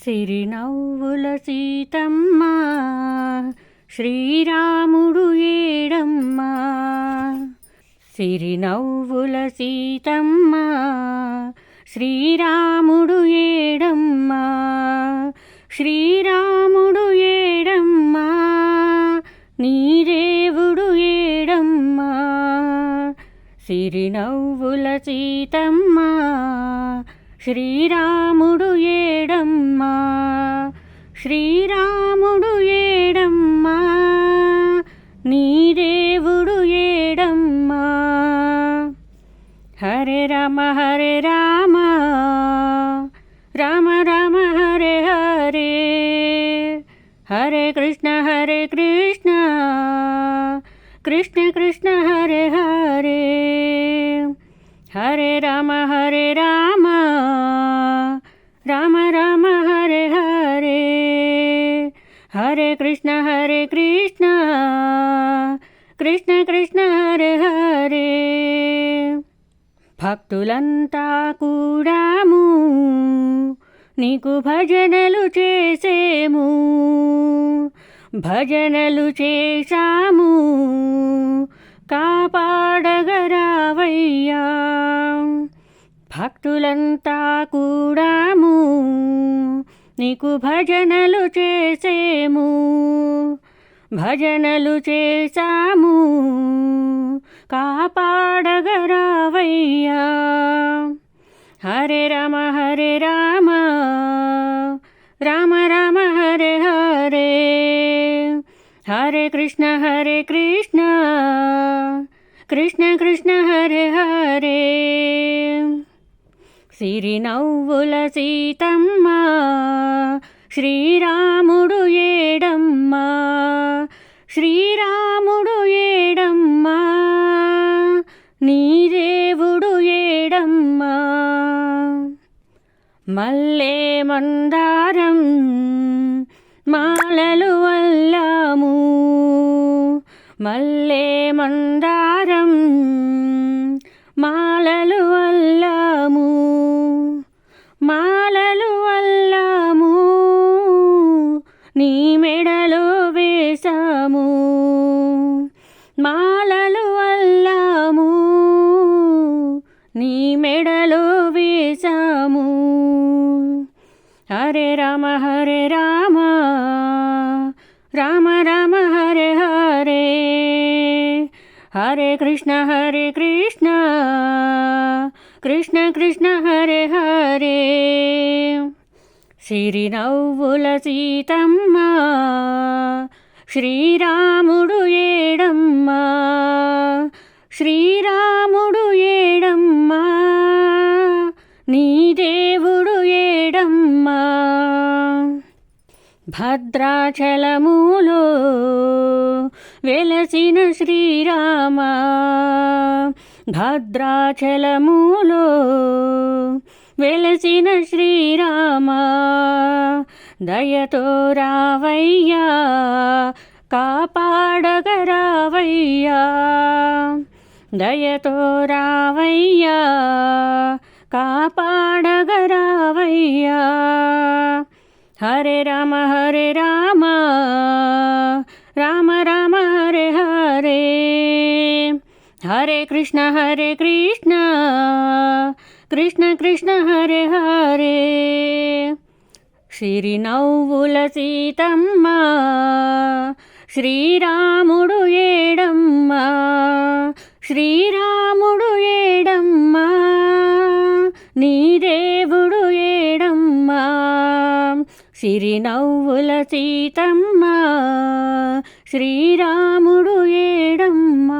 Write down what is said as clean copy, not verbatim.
సిరినవ్వుల సీతమ్మ శ్రీరాముడు ఏడమ్మ. సిరినవ్వుల సీతమ్మ శ్రీరాముడు ఏడమ్మ. శ్రీరాముడు ఏడమ్మ నీ దేవుడు ఏడమ్మ. సిరినవ్వుల సీతమ్మ శ్రీరాముడు ఏడమ్మ. శ్రీరాముడు ఏడమ్మ నీ దేవుడు ఏడమ్మ. హరే రామ హరే రామ రామ రామ హరే హరే. హరే కృష్ణ కృష్ణ కృష్ణ హరే హరే. హరే రామ రామ రామ హరే హరే. హరే కృష్ణ కృష్ణ కృష్ణ హరే హరే. భక్తులంతా కూడాము నీకు భజనలు చేసేము. భజనలు చేశాము కాపాడగరావయ్యా. భక్తులంతా కూడాము నీకు భజనలు చేసేము. భజనలు చేశాము కాపాడగరావయ్యా. హరే రామ రామ రామ హరే హరే. హరే కృష్ణ కృష్ణ కృష్ణ హరే హరే. సిరినవ్వుల సీతమ్మ శ్రీరాముడు ఏడమ్మ. శ్రీరాముడు ఏడమ్మ నీ దేవుడు ఏడమ్మ. మల్లె మందారం మాలలు అల్లాము. మల్లె మందారం మాలలు అల్లాము. మాలలు అల్లాము నీ మెడలో వేశాము. మాలలు అల్లాము నీ మెడలో వేశాము. హరే రామ రామ రామ హరే హరే. హరే కృష్ణ కృష్ణ కృష్ణ హరే హరే. సిరినవ్వుల సీతమ్మ శ్రీరాముడు ఏడమ్మ. శ్రీరాముడు ఏడమ్మ నీ దేవుడు ఏడమ్మ. భద్రాచలములో వెలసిన శ్రీరామ. భద్రాచలములో వెలసిన శ్రీరామ. దయతో రావయ్యా కాపాడగరావయ్యా. దయతో రావయ్యా కాపాడగరావయ్యా. హరే రామ రామ రామ హరే హరే. హరే కృష్ణ కృష్ణ కృష్ణ హరే హరే. సిరినవ్వుల సీతమ్మ శ్రీరాముడు ఏడమ్మ. శ్రీరాముడు ఏడమ్మ నీ దేవుడు ఏడమ్మ. సిరినవ్వుల సీతమ్మ శ్రీరాముడు ఏడమ్మ.